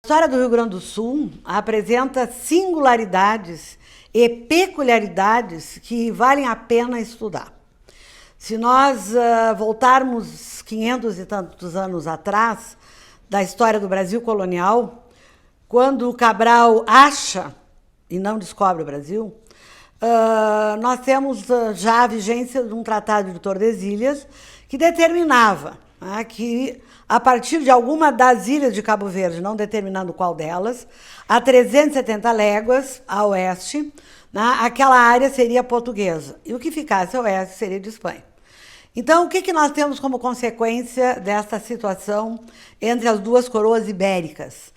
história do Rio Grande do Sul apresenta singularidades e peculiaridades que valem a pena estudar. Se nós voltarmos 500 e tantos anos atrás da história do Brasil colonial, quando Cabral acha e não descobre o Brasil, nós temos já a vigência de um tratado de Tordesilhas que determinava que, a partir de alguma das ilhas de Cabo Verde, não determinando qual delas, a 370 léguas a oeste, aquela área seria portuguesa, e o que ficasse a oeste seria de Espanha. Então, o que nós temos como consequência desta situação entre as duas coroas ibéricas?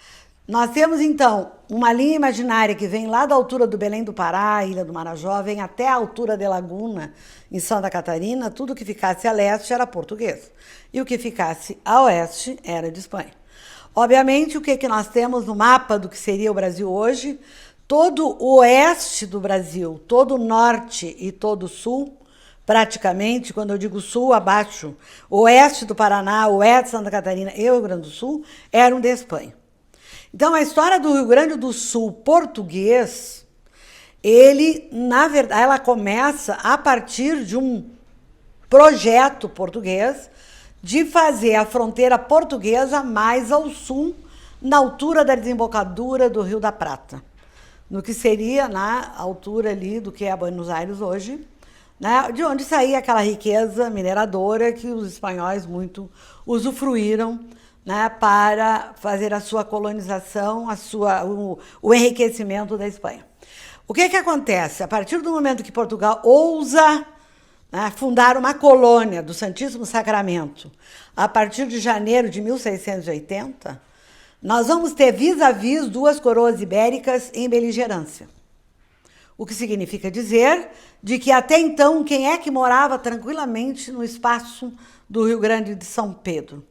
Nós temos, então, uma linha imaginária que vem lá da altura do Belém do Pará, Ilha do Marajó, vem até a altura de Laguna, em Santa Catarina. Tudo que ficasse a leste era português, e o que ficasse a oeste era de Espanha. Obviamente, o que nós temos no mapa do que seria o Brasil hoje? Todo o oeste do Brasil, todo o norte e todo o sul, praticamente, quando eu digo sul, abaixo, oeste do Paraná, oeste de Santa Catarina e o Rio Grande do Sul, eram de Espanha. Então, a história do Rio Grande do Sul português, na verdade, ela começa a partir de um projeto português de fazer a fronteira portuguesa mais ao sul, na altura da desembocadura do Rio da Prata, no que seria na altura ali do que é Buenos Aires hoje, de onde saía aquela riqueza mineradora que os espanhóis muito usufruíram, para fazer a sua colonização, o enriquecimento da Espanha. O que acontece? A partir do momento que Portugal ousa fundar uma colônia do Santíssimo Sacramento, a partir de janeiro de 1680, nós vamos ter vis-a-vis duas coroas ibéricas em beligerância. O que significa dizer de que até então quem é que morava tranquilamente no espaço do Rio Grande de São Pedro?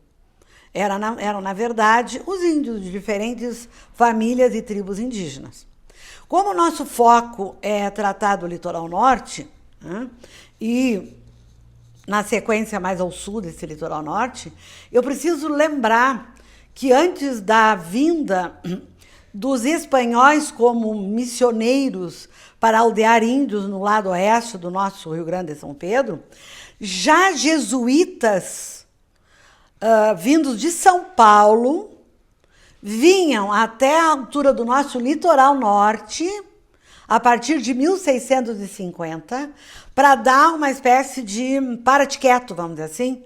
Eram, na verdade, os índios de diferentes famílias e tribos indígenas. Como o nosso foco é tratar do litoral norte, e na sequência mais ao sul desse litoral norte, eu preciso lembrar que antes da vinda dos espanhóis como missioneiros para aldear índios no lado oeste do nosso Rio Grande de São Pedro, já jesuítas vindos de São Paulo, vinham até a altura do nosso litoral norte, a partir de 1650, para dar uma espécie de para-te-quieto, vamos dizer assim,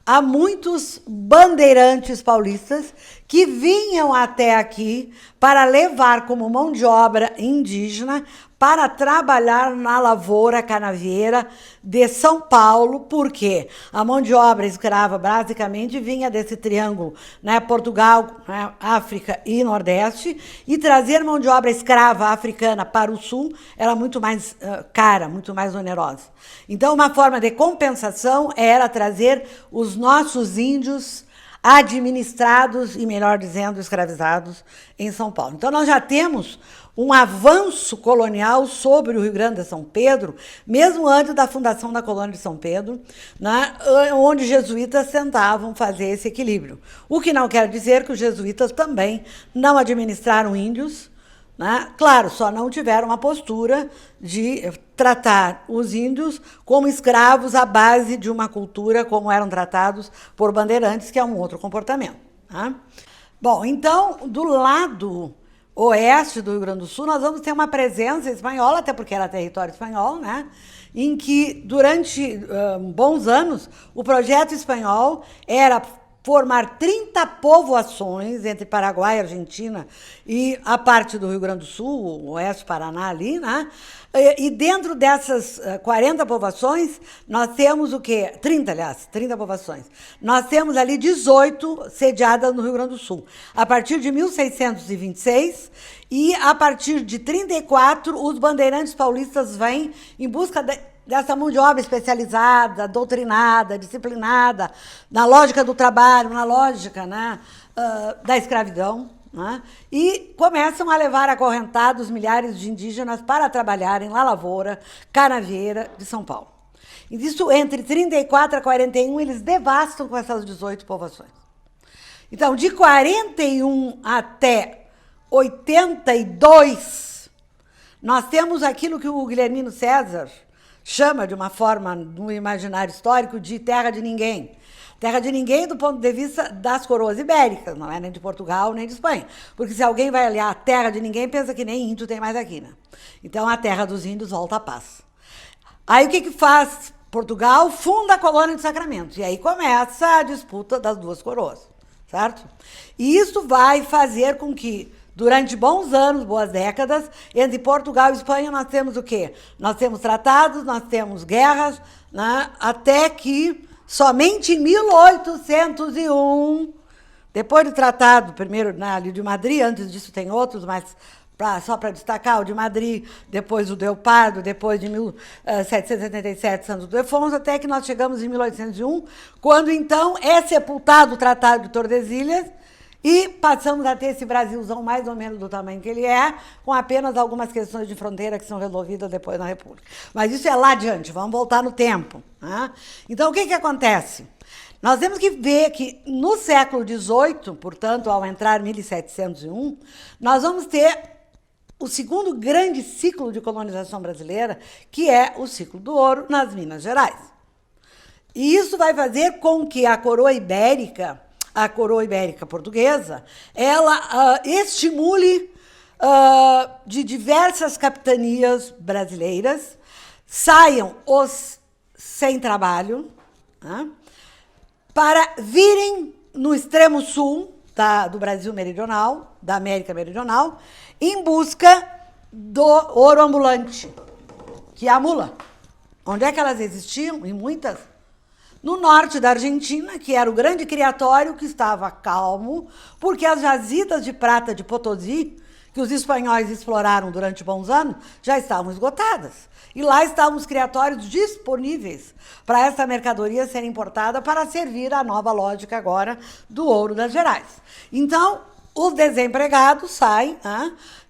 a muitos bandeirantes paulistas que vinham até aqui para levar como mão de obra indígena para trabalhar na lavoura canavieira de São Paulo, porque a mão de obra escrava basicamente vinha desse triângulo, Portugal, África e Nordeste, e trazer mão de obra escrava africana para o sul era muito mais cara, muito mais onerosa. Então, uma forma de compensação era trazer os nossos índios administrados e, melhor dizendo, escravizados em São Paulo. Então, nós já temos um avanço colonial sobre o Rio Grande de São Pedro, mesmo antes da fundação da colônia de São Pedro, onde os jesuítas tentavam fazer esse equilíbrio. O que não quer dizer que os jesuítas também não administraram índios, Claro, só não tiveram uma postura de tratar os índios como escravos à base de uma cultura como eram tratados por bandeirantes, que é um outro comportamento. Bom, então, do lado oeste do Rio Grande do Sul, nós vamos ter uma presença espanhola, até porque era território espanhol, em que, durante bons anos, o projeto espanhol era formar 30 povoações entre Paraguai e Argentina e a parte do Rio Grande do Sul, o oeste do Paraná ali, E dentro dessas 40 povoações, nós temos o quê? 30, aliás, 30 povoações. Nós temos ali 18 sediadas no Rio Grande do Sul. A partir de 1626 e a partir de 34, os bandeirantes paulistas vêm em busca dessa mão de obra especializada, doutrinada, disciplinada, na lógica do trabalho, na lógica da escravidão, e começam a levar acorrentados milhares de indígenas para trabalharem na lavoura canavieira de São Paulo. E isso, entre 34 a 41, eles devastam com essas 18 povoações. Então, de 41 até 82, nós temos aquilo que o Guilhermino César chama, de uma forma no imaginário histórico, de terra de ninguém. Terra de ninguém do ponto de vista das coroas ibéricas, não é nem de Portugal nem de Espanha. Porque se alguém vai olhar a terra de ninguém, pensa que nem índio tem mais aqui, né? Então, a terra dos índios volta à paz. Aí, o que faz Portugal? Funda a colônia de Sacramento. E aí começa a disputa das duas coroas, certo? E isso vai fazer com que, durante bons anos, boas décadas, entre Portugal e Espanha, nós temos o quê? Nós temos tratados, nós temos guerras, né? Até que, somente em 1801, depois do tratado, primeiro ali de Madrid, antes disso tem outros, mas só para destacar, o de Madrid, depois o de Pardo, depois de 1777, Santos Ildefonso, até que nós chegamos em 1801, quando então é sepultado o Tratado de Tordesilhas e passamos a ter esse Brasilzão mais ou menos do tamanho que ele é, com apenas algumas questões de fronteira que são resolvidas depois na República. Mas isso é lá adiante, vamos voltar no tempo. Né? Então, o que acontece? Nós temos que ver que no século XVIII, portanto, ao entrar em 1701, nós vamos ter o segundo grande ciclo de colonização brasileira, que é o ciclo do ouro nas Minas Gerais. E isso vai fazer com que a coroa ibérica portuguesa, ela estimule de diversas capitanias brasileiras, saiam os sem trabalho, né, para virem no extremo sul do Brasil meridional, da América Meridional, em busca do ouro ambulante, que é a mula. Onde é que elas existiam? E muitas. No norte da Argentina, que era o grande criatório que estava calmo, porque as jazidas de prata de Potosí, que os espanhóis exploraram durante bons anos, já estavam esgotadas. E lá estavam os criatórios disponíveis para essa mercadoria ser importada para servir a nova lógica agora do ouro das Gerais. Então, os desempregados saem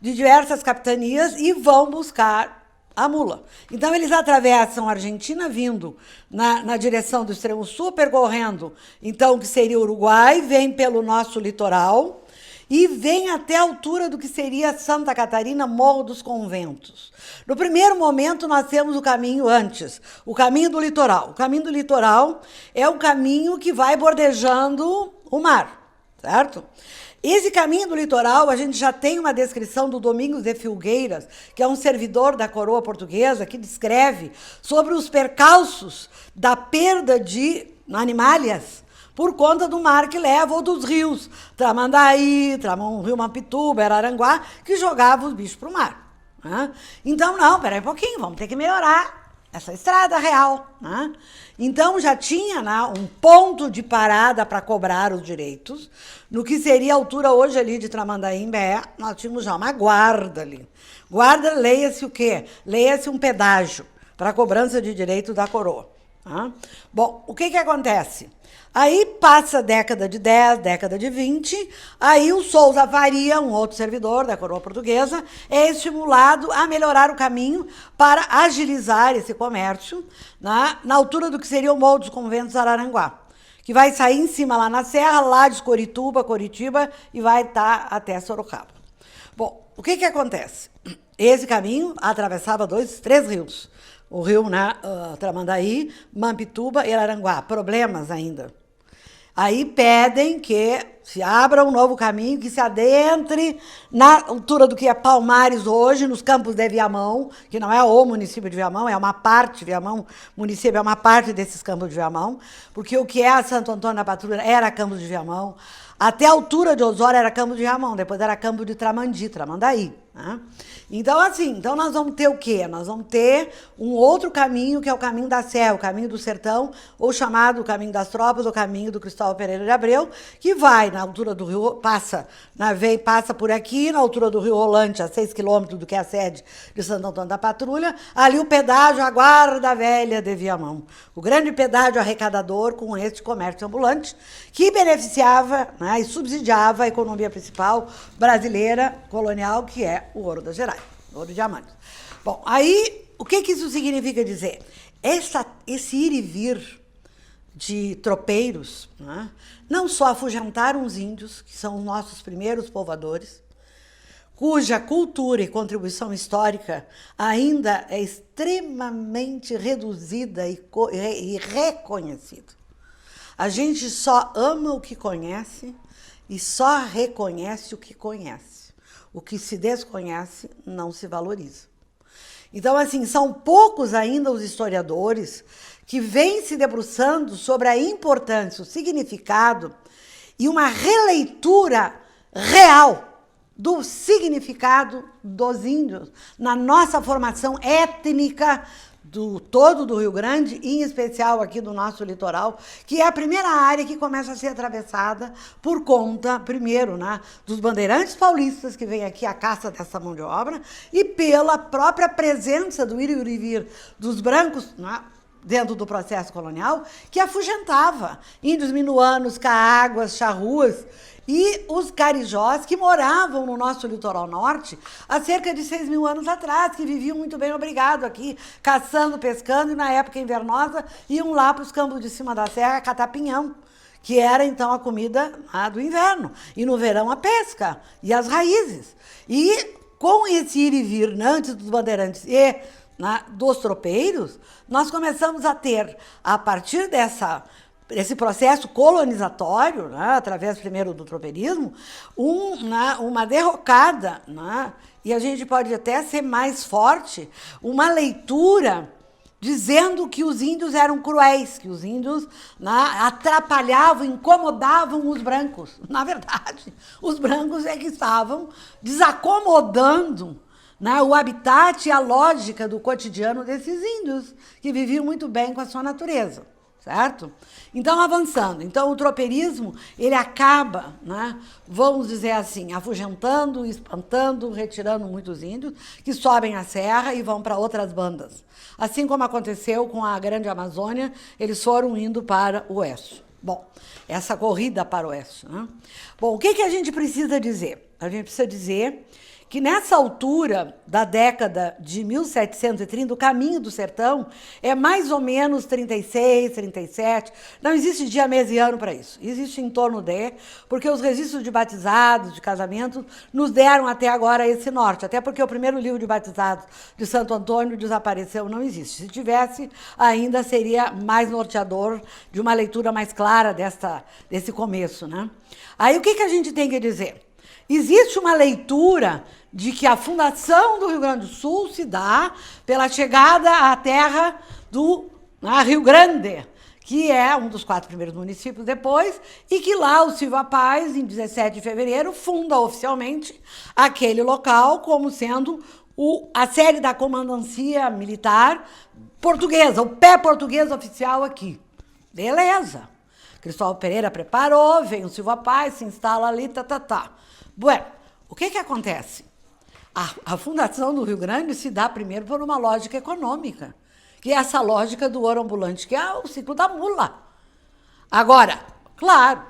de diversas capitanias e vão buscar a mula. Então, eles atravessam a Argentina, vindo na direção do extremo sul, percorrendo, então, o que seria o Uruguai, vem pelo nosso litoral e vem até a altura do que seria Santa Catarina, Morro dos Conventos. No primeiro momento, nós temos o caminho antes, o caminho do litoral. O caminho do litoral é o caminho que vai bordejando o mar, certo? Esse caminho do litoral, a gente já tem uma descrição do Domingos de Filgueiras, que é um servidor da coroa portuguesa, que descreve sobre os percalços da perda de animálias por conta do mar que leva, ou dos rios, Tramandaí, o rio Mampituba, Araranguá, que jogavam os bichos para o mar. Né? Então, não, peraí um pouquinho, vamos ter que melhorar essa estrada real. Né? Então, já tinha um ponto de parada para cobrar os direitos. No que seria a altura hoje ali de Tramandaí, em Bé, nós tínhamos já uma guarda ali. Guarda, leia-se o quê? Leia-se um pedágio para a cobrança de direito da coroa. Tá? Bom, o que acontece? Aí passa a década de 10, década de 20, aí o Sousa Faria, um outro servidor da coroa portuguesa, é estimulado a melhorar o caminho para agilizar esse comércio na altura do que seria o Morro dos Conventos Araranguá, que vai sair em cima lá na serra, lá de Coritiba, e vai estar até Sorocaba. Bom, o que acontece? Esse caminho atravessava 3 rios. O rio Tramandaí, Mampituba e Araranguá. Problemas ainda. Aí pedem que se abra um novo caminho, que se adentre na altura do que é Palmares hoje, nos campos de Viamão, que não é o município de Viamão, é uma parte, Viamão, município é uma parte desses campos de Viamão, porque o que é a Santo Antônio da Patrulha era Campos de Viamão, até a altura de Osório era Campos de Viamão, depois era Campo de Tramandaí. Né? Então, assim, nós vamos ter o quê? Nós vamos ter um outro caminho, que é o caminho da Serra, o caminho do sertão, ou chamado o caminho das tropas, ou caminho do Cristóvão Pereira de Abreu, que vai na altura do rio, passa por aqui, na altura do rio Rolante, a 6 quilômetros do que é a sede de Santo Antônio da Patrulha, ali o pedágio, a Guarda Velha de Viamão. O grande pedágio arrecadador com este comércio ambulante, que beneficiava e subsidiava a economia principal brasileira colonial, que é o ouro das Gerais, o ouro de diamantes. Bom, aí, o que isso significa dizer? Esse ir e vir de tropeiros, né, não só afugentaram os índios, que são os nossos primeiros povoadores, cuja cultura e contribuição histórica ainda é extremamente reduzida e reconhecida. A gente só ama o que conhece e só reconhece o que conhece. O que se desconhece não se valoriza. Então, assim, são poucos ainda os historiadores que vêm se debruçando sobre a importância, o significado e uma releitura real do significado dos índios na nossa formação étnica do Rio Grande, e em especial aqui do nosso litoral, que é a primeira área que começa a ser atravessada por conta, primeiro, né, dos bandeirantes paulistas que vêm aqui à caça dessa mão de obra e pela própria presença do ir e vir dos brancos, né, dentro do processo colonial, que afugentava índios minuanos, caaguas, charruas e os carijós que moravam no nosso litoral norte há cerca de 6 mil anos atrás, que viviam muito bem obrigado aqui, caçando, pescando, e na época invernosa iam lá para os campos de cima da serra catar pinhão, que era então a comida do inverno, e no verão a pesca e as raízes. E com esse ir e vir antes dos bandeirantes e dos tropeiros, nós começamos a ter, a partir desse processo colonizatório, né, através primeiro do tropeirismo, uma derrocada, né, e a gente pode até ser mais forte, uma leitura dizendo que os índios eram cruéis, que os índios, né, atrapalhavam, incomodavam os brancos. Na verdade, os brancos é que estavam desacomodando, né, o habitat e a lógica do cotidiano desses índios, que viviam muito bem com a sua natureza. Certo? Então, avançando. Então, o tropeirismo, ele acaba, né, vamos dizer assim, afugentando, espantando, retirando muitos índios que sobem a serra e vão para outras bandas. Assim como aconteceu com a Grande Amazônia, eles foram indo para o oeste. Bom, essa corrida para o oeste. Né? Bom, o que a gente precisa dizer? A gente precisa dizer que nessa altura da década de 1730, o caminho do sertão é mais ou menos 36, 37, não existe dia, mês e ano para isso, existe em torno de, porque os registros de batizados, de casamentos, nos deram até agora esse norte, até porque o primeiro livro de batizados de Santo Antônio desapareceu, não existe. Se tivesse, ainda seria mais norteador, de uma leitura mais clara desse começo, né? Aí o que a gente tem que dizer? Existe uma leitura de que a fundação do Rio Grande do Sul se dá pela chegada à terra do Rio Grande, que é um dos 4 primeiros municípios depois, e que lá o Silva Paz, em 17 de fevereiro, funda oficialmente aquele local como sendo a sede da comandancia militar portuguesa, o pé português oficial aqui. Beleza. Cristóvão Pereira preparou, vem o Silva Paz, se instala ali, Bueno, o que acontece? A fundação do Rio Grande se dá primeiro por uma lógica econômica, que é essa lógica do ouro ambulante, que é o ciclo da mula. Agora, claro,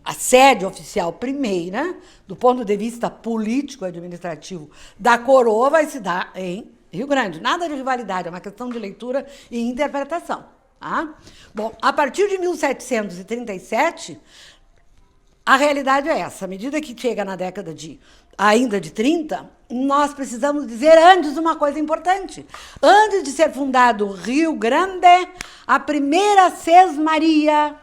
a sede oficial primeira, do ponto de vista político-administrativo da coroa, vai se dar em Rio Grande. Nada de rivalidade, é uma questão de leitura e interpretação. Tá? Bom, a partir de 1737, a realidade é essa. À medida que chega na década ainda de 30, nós precisamos dizer antes uma coisa importante. Antes de ser fundado o Rio Grande, a primeira sesmaria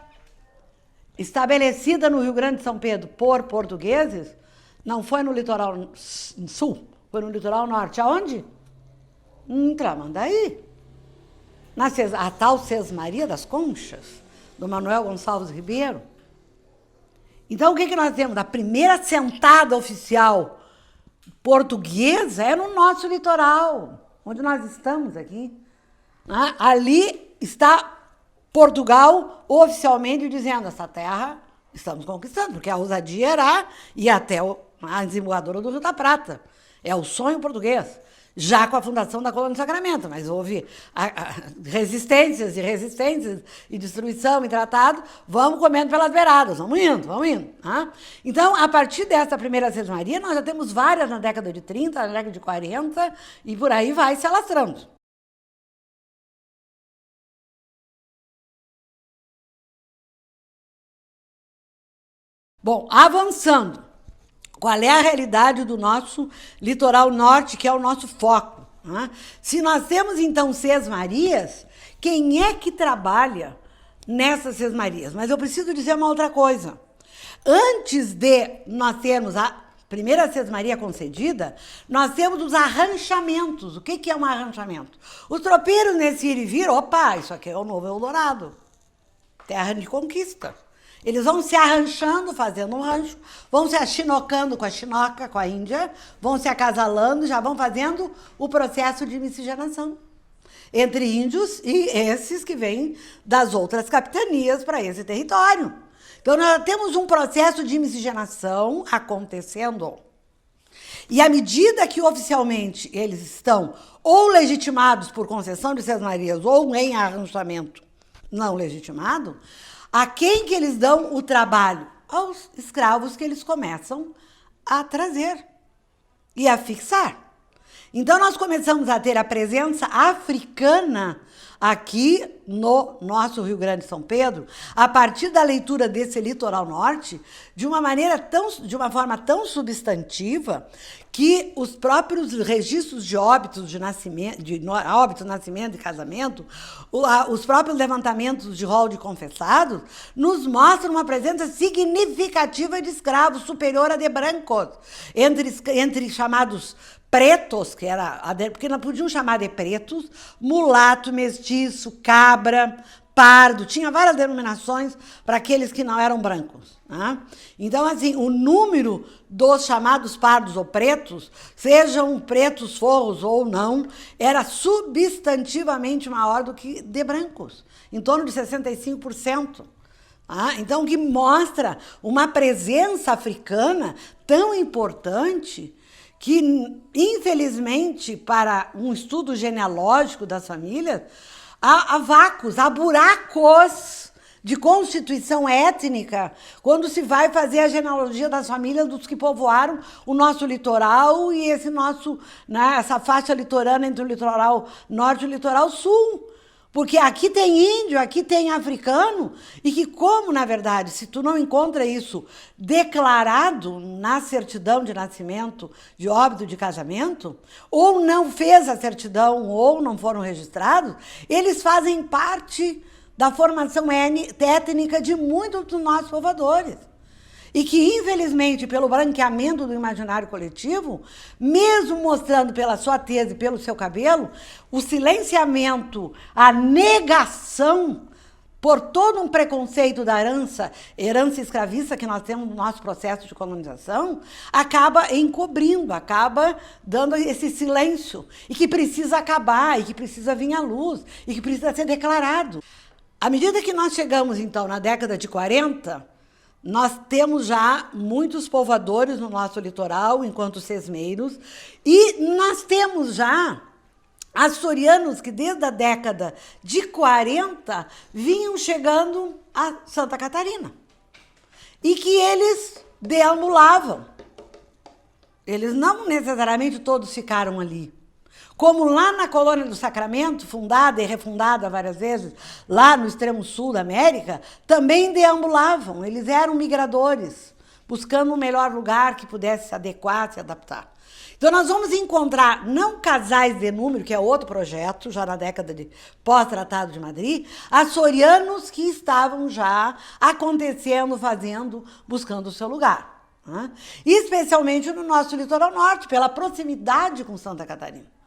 estabelecida no Rio Grande de São Pedro por portugueses não foi no litoral sul, foi no litoral norte. Aonde? Em Tramandaí. A tal Sesmaria das Conchas, do Manuel Gonçalves Ribeiro. Então, o que nós temos? A primeira sentada oficial portuguesa é no nosso litoral, onde nós estamos aqui. Ali está Portugal oficialmente dizendo: essa terra estamos conquistando, porque a ousadia era ir até a desembogadora do Rio da Prata. É o sonho português. Já com a fundação da Colônia do Sacramento, mas houve resistências e destruição e tratado, vamos comendo pelas beiradas, vamos indo. Tá? Então, a partir dessa primeira sesmaria, nós já temos várias na década de 30, na década de 40, e por aí vai se alastrando. Bom, avançando, qual é a realidade do nosso litoral norte, que é o nosso foco? Né? Se nós temos, então, sesmarias, quem é que trabalha nessas sesmarias? Mas eu preciso dizer uma outra coisa. Antes de nós termos a primeira sesmaria concedida, nós temos os arranchamentos. O que é um arranchamento? Os tropeiros nesse ir e vir, opa, isso aqui é o novo Eldorado, terra de conquista. Eles vão se arranchando, fazendo um rancho, vão se achinocando com a chinoca, com a Índia, vão se acasalando, já vão fazendo o processo de miscigenação entre índios e esses que vêm das outras capitanias para esse território. Então, nós temos um processo de miscigenação acontecendo. E à medida que oficialmente eles estão ou legitimados por concessão de sesmarias ou em arranchamento não legitimado, a quem que eles dão o trabalho? Aos escravos que eles começam a trazer e a fixar. Então, nós começamos a ter a presença africana aqui no nosso Rio Grande de São Pedro, a partir da leitura desse litoral norte, de uma forma tão substantiva que os próprios registros de óbitos de nascimento, óbito, nascimento e casamento, os próprios levantamentos de rol de confessados, nos mostram uma presença significativa de escravos, superior a de brancos, entre chamados pretos, porque não podiam chamar de pretos, mulato, mestiço, cabra, pardo, tinha várias denominações para aqueles que não eram brancos. Né? Então, assim, o número dos chamados pardos ou pretos, sejam pretos forros ou não, era substantivamente maior do que de brancos, em torno de 65%. Então, o que mostra uma presença africana tão importante que, infelizmente, para um estudo genealógico das famílias, há vácuos, há buracos de constituição étnica quando se vai fazer a genealogia das famílias dos que povoaram o nosso litoral e esse nosso, né, essa faixa litorânea entre o litoral norte e o litoral sul. Porque aqui tem índio, aqui tem africano, e que como, na verdade, se tu não encontra isso declarado na certidão de nascimento, de óbito, de casamento, ou não fez a certidão, ou não foram registrados, eles fazem parte da formação étnica de muitos dos nossos povoadores. E que, infelizmente, pelo branqueamento do imaginário coletivo, mesmo mostrando pela sua tese, pelo seu cabelo, o silenciamento, a negação por todo um preconceito da herança escravista que nós temos no nosso processo de colonização, acaba encobrindo, acaba dando esse silêncio, e que precisa acabar, e que precisa vir à luz, e que precisa ser declarado. À medida que nós chegamos, então, na década de 40, nós temos já muitos povoadores no nosso litoral, enquanto sesmeiros, e nós temos já açorianos que desde a década de 40 vinham chegando a Santa Catarina. E que eles deambulavam. Eles não necessariamente todos ficaram ali. Como lá na Colônia do Sacramento, fundada e refundada várias vezes, lá no extremo sul da América, também deambulavam, eles eram migradores, buscando um melhor lugar que pudesse se adequar, se adaptar. Então, nós vamos encontrar, não casais de número, que é outro projeto, já na década de pós-Tratado de Madrid, açorianos que estavam já acontecendo, fazendo, buscando o seu lugar. Né? Especialmente no nosso litoral norte, pela proximidade com Santa Catarina.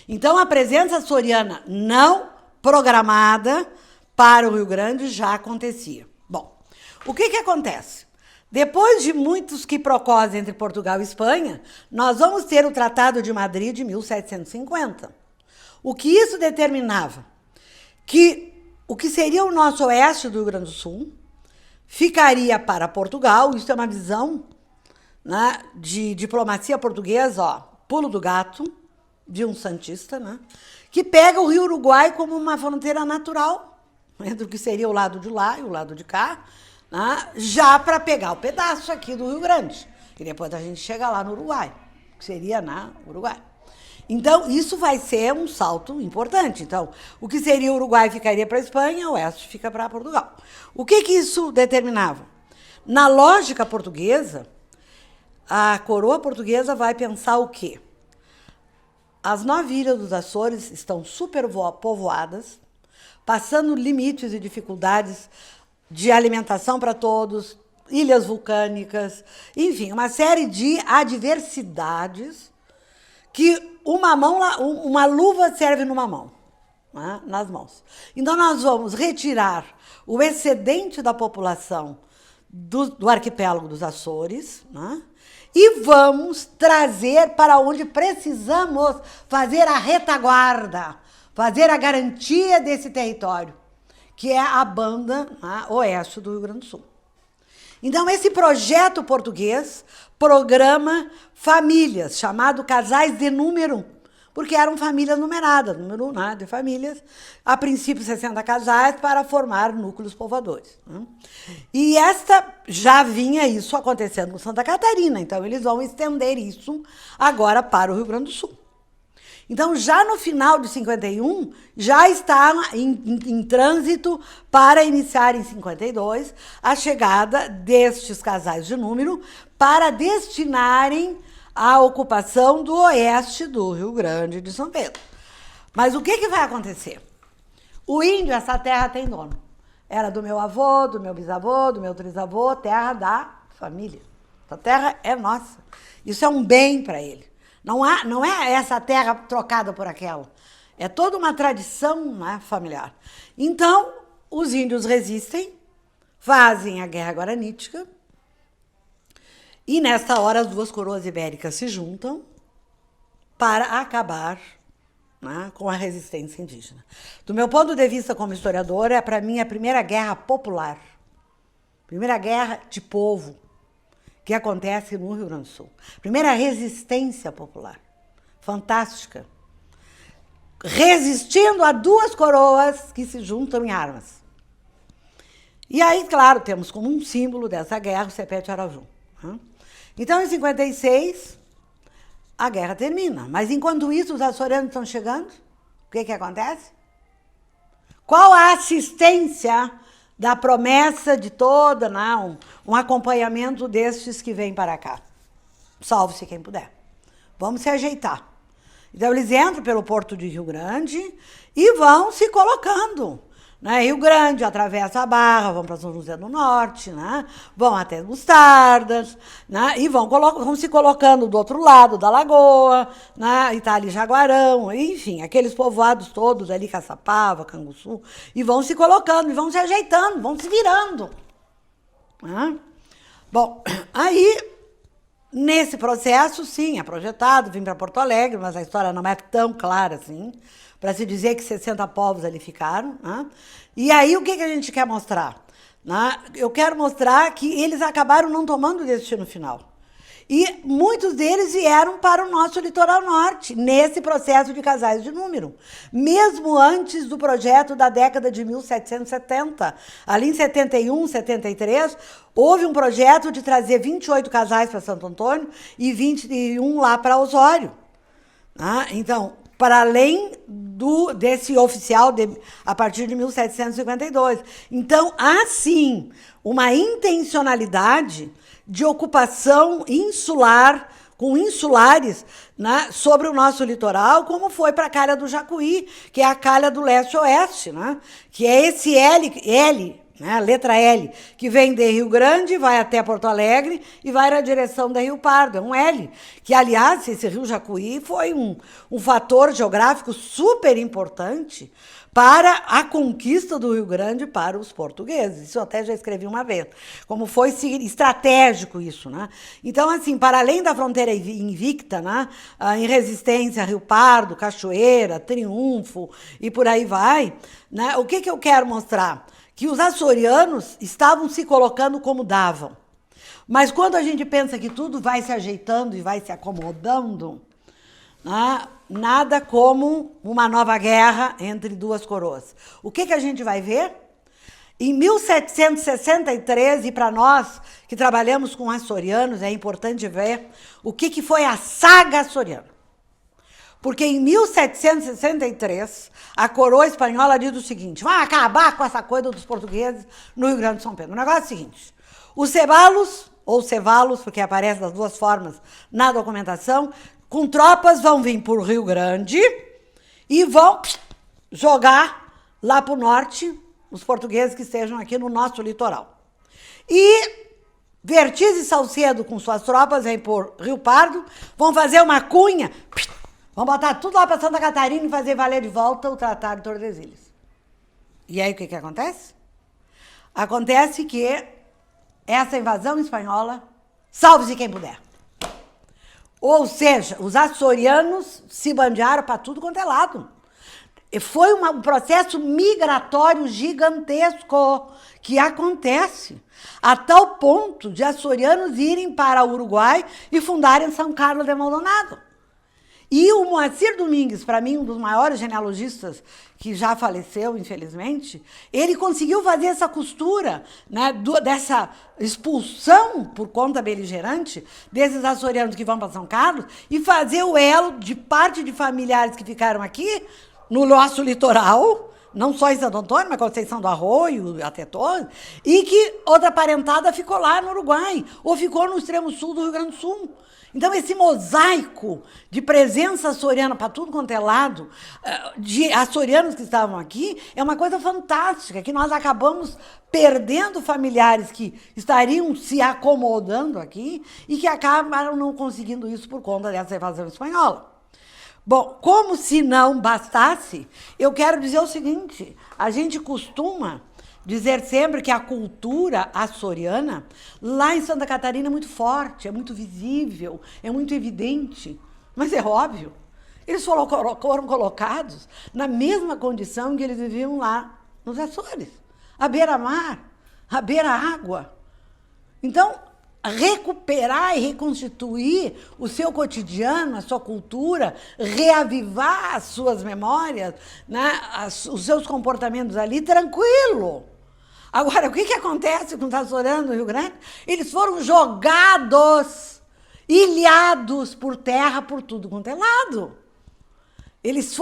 Então, a presença açoriana não programada para o Rio Grande já acontecia. Bom, o que acontece? Depois de muitos quiprocós entre Portugal e Espanha, nós vamos ter o Tratado de Madrid de 1750. O que isso determinava? Que o que seria o nosso oeste do Rio Grande do Sul ficaria para Portugal, isso é uma visão, né, de diplomacia portuguesa, ó, pulo do gato, de um santista, né, que pega o Rio Uruguai como uma fronteira natural, entre o que seria o lado de lá e o lado de cá, né, já para pegar o pedaço aqui do Rio Grande. E depois a gente chega lá no Uruguai, que seria na Uruguai. Então, isso vai ser um salto importante. Então, o que seria o Uruguai ficaria para a Espanha, o oeste fica para Portugal. O que isso determinava? Na lógica portuguesa, a coroa portuguesa vai pensar o quê? As 9 ilhas dos Açores estão superpovoadas, passando limites e dificuldades de alimentação para todos, ilhas vulcânicas, enfim, uma série de adversidades que uma luva serve numa mão, né, nas mãos. Então, nós vamos retirar o excedente da população do arquipélago dos Açores, né, e vamos trazer para onde precisamos fazer a retaguarda, fazer a garantia desse território, que é a banda, né, oeste do Rio Grande do Sul. Então, esse projeto português programa famílias, chamado Casais de Número, porque eram famílias numeradas, número, né, de famílias, a princípio 60 casais, para formar núcleos povoadores. Né? E já vinha isso acontecendo com Santa Catarina, então eles vão estender isso agora para o Rio Grande do Sul. Então, já no final de 51, já está em trânsito para iniciar em 52 a chegada destes casais de número para destinarem à ocupação do oeste do Rio Grande de São Pedro. Mas o que vai acontecer? O índio, essa terra tem dono. Era do meu avô, do meu bisavô, do meu trisavô, terra da família. Essa terra é nossa. Isso é um bem para ele. Não é essa terra trocada por aquela. É toda uma tradição, né, familiar. Então, os índios resistem, fazem a Guerra Guaranítica, e nessa hora as duas coroas ibéricas se juntam para acabar, né, com a resistência indígena. Do meu ponto de vista como historiadora, para mim, a primeira guerra popular, primeira guerra de povo, que acontece no Rio Grande do Sul. Primeira resistência popular. Fantástica. Resistindo a duas coroas que se juntam em armas. E aí, claro, temos como um símbolo dessa guerra o Sepete Araujú. Então, em 56, a guerra termina. Mas, enquanto isso, os açorianos estão chegando. O que acontece? Qual a assistência da promessa de toda, né, um acompanhamento destes que vêm para cá? Salve-se quem puder. Vamos se ajeitar. Então, eles entram pelo Porto de Rio Grande e vão se colocando. Né? Rio Grande, atravessa a Barra, vão para São José do Norte, né? Vão até Mostardas, né? E vão se colocando do outro lado da lagoa, né? Itália e Jaguarão, enfim, aqueles povoados todos ali, Caçapava, Canguçu, e vão se colocando, e vão se ajeitando, vão se virando. Né? Bom, aí, nesse processo, sim, é projetado, vim para Porto Alegre, mas a história não é tão clara assim, para se dizer que 60 povos ali ficaram. Né? E aí, o que a gente quer mostrar? Né? Eu quero mostrar que eles acabaram não tomando o destino final. E muitos deles vieram para o nosso litoral norte, nesse processo de casais de número. Mesmo antes do projeto da década de 1770. Ali em 71, 73, houve um projeto de trazer 28 casais para Santo Antônio e 21 lá para Osório. Né? Então, para além desse oficial a partir de 1752. Então, há sim uma intencionalidade de ocupação insular, com insulares, né, sobre o nosso litoral, como foi para a calha do Jacuí, que é a calha do leste-oeste, né, que é esse L, né, a letra L, que vem de Rio Grande, vai até Porto Alegre e vai na direção da Rio Pardo. É um L, que, aliás, esse rio Jacuí foi um fator geográfico super importante para a conquista do Rio Grande para os portugueses. Isso eu até já escrevi uma vez. Como foi estratégico isso, né? Então, assim, para além da fronteira invicta, né, em resistência, Rio Pardo, Cachoeira, Triunfo e por aí vai, né, o que eu quero mostrar? Que os açorianos estavam se colocando como davam. Mas quando a gente pensa que tudo vai se ajeitando e vai se acomodando, né, nada como uma nova guerra entre duas coroas. O que a gente vai ver? Em 1763, e para nós que trabalhamos com açorianos, é importante ver o que foi a saga açoriana. Porque em 1763, a coroa espanhola diz o seguinte: vai acabar com essa coisa dos portugueses no Rio Grande de São Pedro. O negócio é o seguinte: Os cebalos, ou cevalos, porque aparece das duas formas na documentação, com tropas vão vir por Rio Grande e vão jogar lá para o norte os portugueses que estejam aqui no nosso litoral. E Vertiz e Salcedo, com suas tropas, vêm por Rio Pardo, vão fazer uma cunha, vão botar tudo lá para Santa Catarina e fazer valer de volta o Tratado de Tordesilhas. E aí o que acontece? Acontece que essa invasão espanhola, salve-se quem puder. Ou seja, os açorianos se bandearam para tudo quanto é lado. Foi um processo migratório gigantesco que acontece a tal ponto de açorianos irem para o Uruguai e fundarem São Carlos de Maldonado. E o Moacir Domingues, para mim, um dos maiores genealogistas que já faleceu, infelizmente, ele conseguiu fazer essa costura, né, dessa expulsão por conta beligerante desses açorianos que vão para São Carlos e fazer o elo de parte de familiares que ficaram aqui no nosso litoral, não só em Santo Antônio, mas Conceição do Arroio, até todo, e que outra parentada ficou lá no Uruguai, ou ficou no extremo sul do Rio Grande do Sul. Então, esse mosaico de presença açoriana para tudo quanto é lado, de açorianos que estavam aqui, é uma coisa fantástica, que nós acabamos perdendo familiares que estariam se acomodando aqui e que acabaram não conseguindo isso por conta dessa invasão espanhola. Bom, como se não bastasse, eu quero dizer o seguinte, a gente costuma dizer sempre que a cultura açoriana, lá em Santa Catarina, é muito forte, é muito visível, é muito evidente, mas é óbvio. Eles foram colocados na mesma condição que eles viviam lá nos Açores, à beira-mar, à beira-água. Então, recuperar e reconstituir o seu cotidiano, a sua cultura, reavivar as suas memórias, né, os seus comportamentos ali, tranquilo. Agora, o que acontece com os açorianos do Rio Grande? Eles foram jogados, ilhados por terra, por tudo quanto é lado. Eles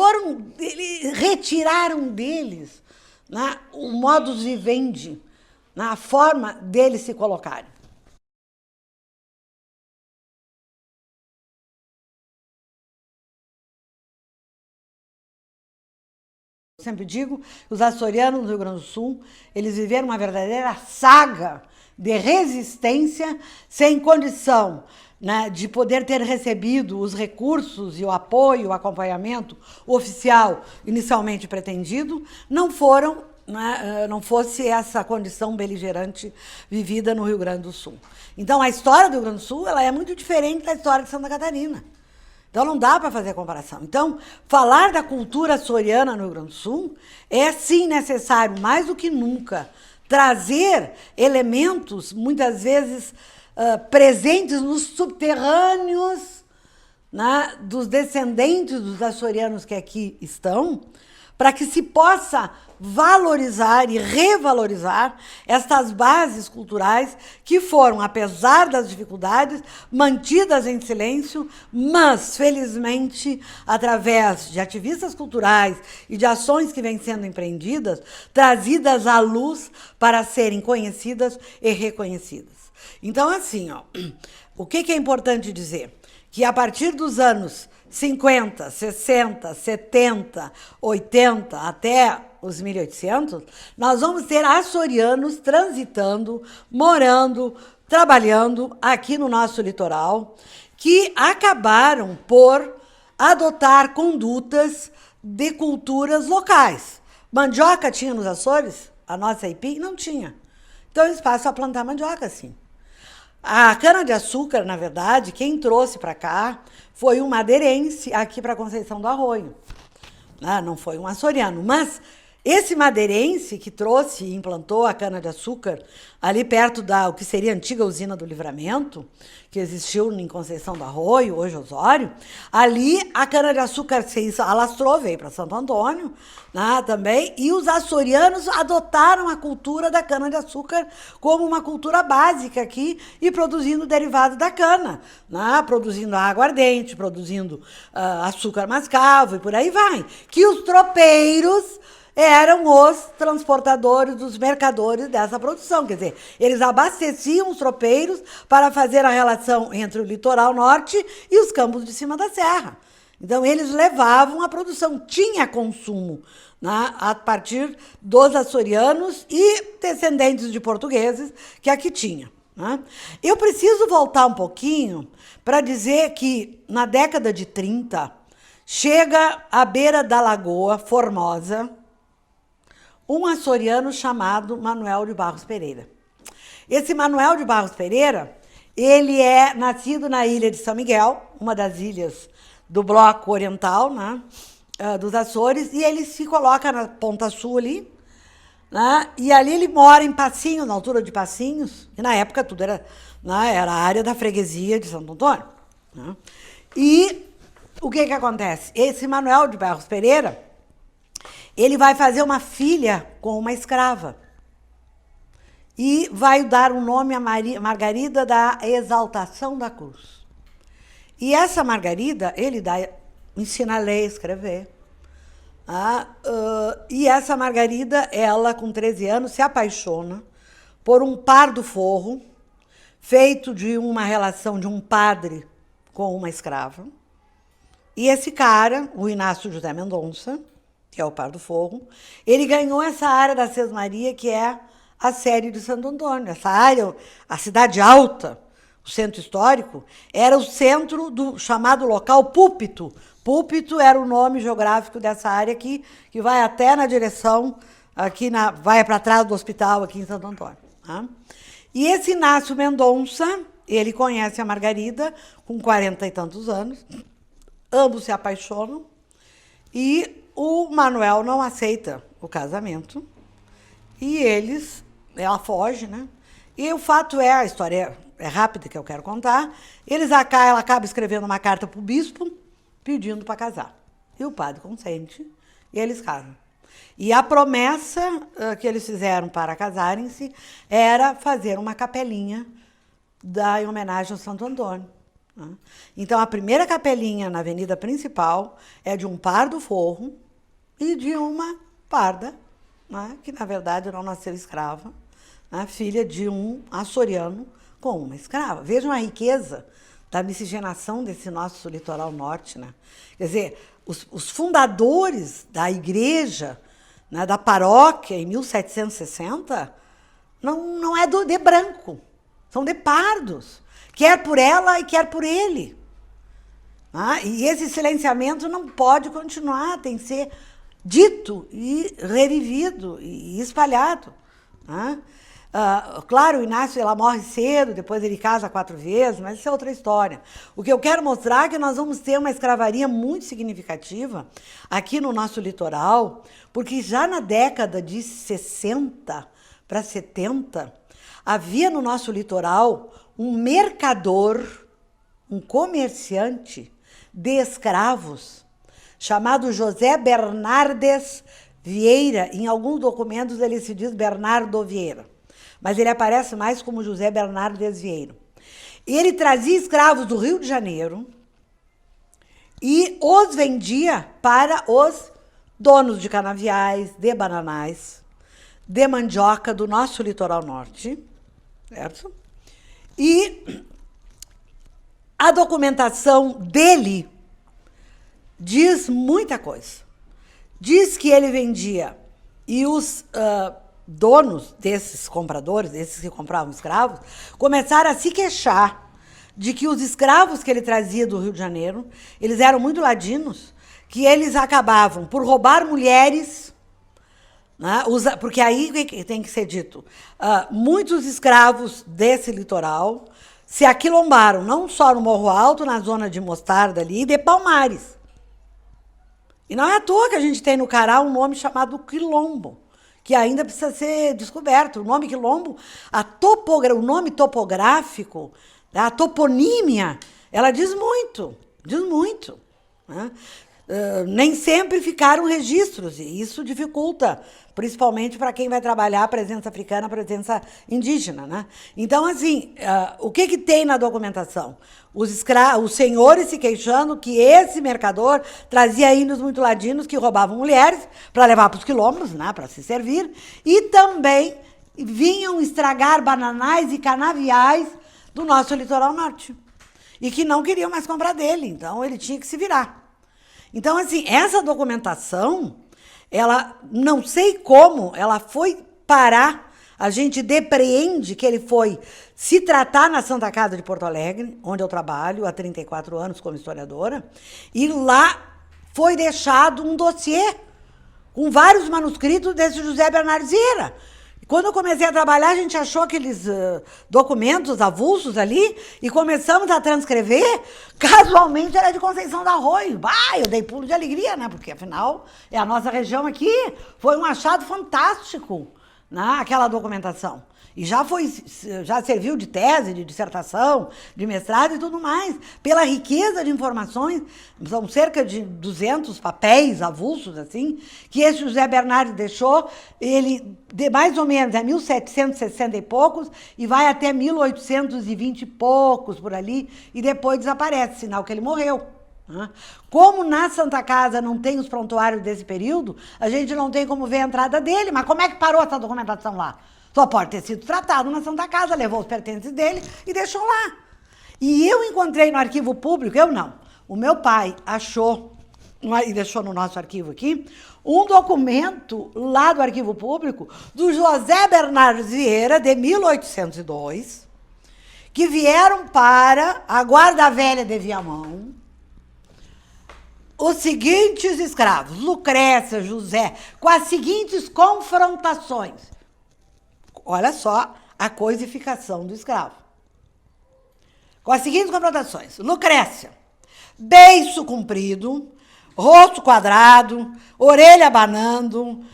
retiraram deles, né, o modus vivendi, né, a forma deles se colocarem. Eu sempre digo, os açorianos do Rio Grande do Sul, eles viveram uma verdadeira saga de resistência sem condição, né, de poder ter recebido os recursos e o apoio, o acompanhamento oficial inicialmente pretendido, não fosse essa condição beligerante vivida no Rio Grande do Sul. Então, a história do Rio Grande do Sul ela é muito diferente da história de Santa Catarina. Então, não dá para fazer a comparação. Então, falar da cultura açoriana no Rio Grande do Sul é, sim, necessário, mais do que nunca, trazer elementos, muitas vezes, presentes nos subterrâneos, né, dos descendentes dos açorianos que aqui estão, para que se possa valorizar e revalorizar estas bases culturais que foram, apesar das dificuldades, mantidas em silêncio, mas, felizmente, através de ativistas culturais e de ações que vêm sendo empreendidas, trazidas à luz para serem conhecidas e reconhecidas. Então, assim, ó, o que é importante dizer? Que a partir dos anos 50, 60, 70, 80, até os 1800, nós vamos ter açorianos transitando, morando, trabalhando aqui no nosso litoral, que acabaram por adotar condutas de culturas locais. Mandioca tinha nos Açores? A nossa aipim? Não tinha. Então eles passam a plantar mandioca, sim. A cana-de-açúcar, na verdade, quem trouxe para cá foi um madeirense aqui para Conceição do Arroio. Não foi um açoriano, mas esse madeirense que trouxe e implantou a cana-de-açúcar ali perto da o que seria a antiga usina do Livramento, que existiu em Conceição do Arroio, hoje Osório, ali a cana-de-açúcar se alastrou, veio para Santo Antônio, né, também, e os açorianos adotaram a cultura da cana-de-açúcar como uma cultura básica aqui e produzindo derivado da cana, né, produzindo aguardente, produzindo açúcar mascavo e por aí vai, que os tropeiros eram os transportadores, os mercadores dessa produção. Quer dizer, eles abasteciam os tropeiros para fazer a relação entre o litoral norte e os campos de cima da serra. Então, eles levavam a produção, tinha consumo, né, a partir dos açorianos e descendentes de portugueses que aqui tinha. Né? Eu preciso voltar um pouquinho para dizer que, na década de 30, chega à beira da Lagoa Formosa um açoriano chamado Manuel de Barros Pereira. Esse Manuel de Barros Pereira, ele é nascido na ilha de São Miguel, uma das ilhas do bloco oriental, né, dos Açores, e ele se coloca na Ponta Sul ali, né, e ali ele mora em Passinhos, na altura de Passinhos, e na época tudo era, né, era a área da freguesia de Santo Antônio. Né. E o que acontece? Esse Manuel de Barros Pereira, ele vai fazer uma filha com uma escrava e vai dar o nome a Margarida da Exaltação da Cruz. E essa Margarida, ele ensina a ler e escrever. E essa Margarida, ela, com 13 anos, se apaixona por um pardo forro feito de uma relação de um padre com uma escrava. E esse cara, o Inácio José Mendonça, que é o Pardo Forro, ele ganhou essa área da Sesmaria, que é a sede de Santo Antônio. Essa área, a Cidade Alta, o centro histórico, era o centro do chamado local Púlpito. Púlpito era o nome geográfico dessa área aqui, que vai até na direção, vai para trás do hospital aqui em Santo Antônio. Tá? E esse Inácio Mendonça, ele conhece a Margarida com 40 e tantos anos, ambos se apaixonam, e o Manuel não aceita o casamento, e ela foge, né? E o fato a história é rápida, que eu quero contar, ela acaba escrevendo uma carta para o bispo, pedindo para casar. E o padre consente, e eles casam. E a promessa que eles fizeram para casarem-se era fazer uma capelinha em homenagem ao Santo Antônio. Né? Então, a primeira capelinha na avenida principal é de um pardo forro e de uma parda, né, que, na verdade, não nasceu escrava, né, filha de um açoriano com uma escrava. Vejam a riqueza da miscigenação desse nosso litoral norte. Né? Quer dizer, os fundadores da igreja, né, da paróquia, em 1760, não é de branco, são de pardos, quer por ela e quer por ele. E esse silenciamento não pode continuar, tem que ser dito e revivido e espalhado. Claro, o Inácio ela morre cedo, depois ele casa 4 vezes, mas isso é outra história. O que eu quero mostrar é que nós vamos ter uma escravaria muito significativa aqui no nosso litoral, porque já na década de 60 para 70, havia no nosso litoral um mercador, um comerciante de escravos, chamado José Bernardes Vieira. Em alguns documentos ele se diz Bernardo Vieira, mas ele aparece mais como José Bernardes Vieira. Ele trazia escravos do Rio de Janeiro e os vendia para os donos de canaviais, de bananais, de mandioca do nosso litoral norte, certo? E a documentação dele diz muita coisa. Diz que ele vendia e os donos desses compradores, esses que compravam escravos, começaram a se queixar de que os escravos que ele trazia do Rio de Janeiro, eles eram muito ladinos, que eles acabavam por roubar mulheres, né, porque aí tem que ser dito, muitos escravos desse litoral se aquilombaram, não só no Morro Alto, na zona de Mostarda ali, e de Palmares. E não é à toa que a gente tem no Cará um nome chamado quilombo, que ainda precisa ser descoberto. O nome quilombo, o nome topográfico, a toponímia, ela diz muito, né? nem sempre ficaram registros, e isso dificulta, principalmente para quem vai trabalhar a presença africana, a presença indígena, né? Então, assim, o que tem na documentação? Os senhores se queixando que esse mercador trazia índios muito ladinos que roubavam mulheres para levar para os quilombos, né, para se servir, e também vinham estragar bananais e canaviais do nosso litoral norte, e que não queriam mais comprar dele, então ele tinha que se virar. Então, assim, essa documentação, ela, não sei como, ela foi parar, a gente depreende que ele foi se tratar na Santa Casa de Porto Alegre, onde eu trabalho há 34 anos como historiadora, e lá foi deixado um dossiê com vários manuscritos desse José Bernardes Vieira. Quando eu comecei a trabalhar, a gente achou aqueles documentos avulsos ali e começamos a transcrever. Casualmente era de Conceição do Arroio. Eu dei pulo de alegria, né? Porque afinal é a nossa região aqui. Foi um achado fantástico, né? Aquela documentação. E já serviu de tese, de dissertação, de mestrado e tudo mais. Pela riqueza de informações, são cerca de 200 papéis avulsos, assim, que esse José Bernardes deixou, ele, de mais ou menos, 1760 e poucos, e vai até 1820 e poucos, por ali, e depois desaparece, sinal que ele morreu. Como na Santa Casa não tem os prontuários desse período, a gente não tem como ver a entrada dele, mas como é que parou essa documentação lá? Só pode ter sido tratado na Santa Casa, levou os pertences dele e deixou lá. E eu encontrei no arquivo público, eu não, o meu pai achou, e deixou no nosso arquivo aqui, um documento lá do arquivo público do José Bernardes Vieira, de 1802, que vieram para a Guarda Velha de Viamão, os seguintes escravos, Lucrécia, José, com as seguintes confrontações. Olha só a coisificação do escravo. Com as seguintes confrontações. Lucrécia, beiço comprido, rosto quadrado, orelha abanando,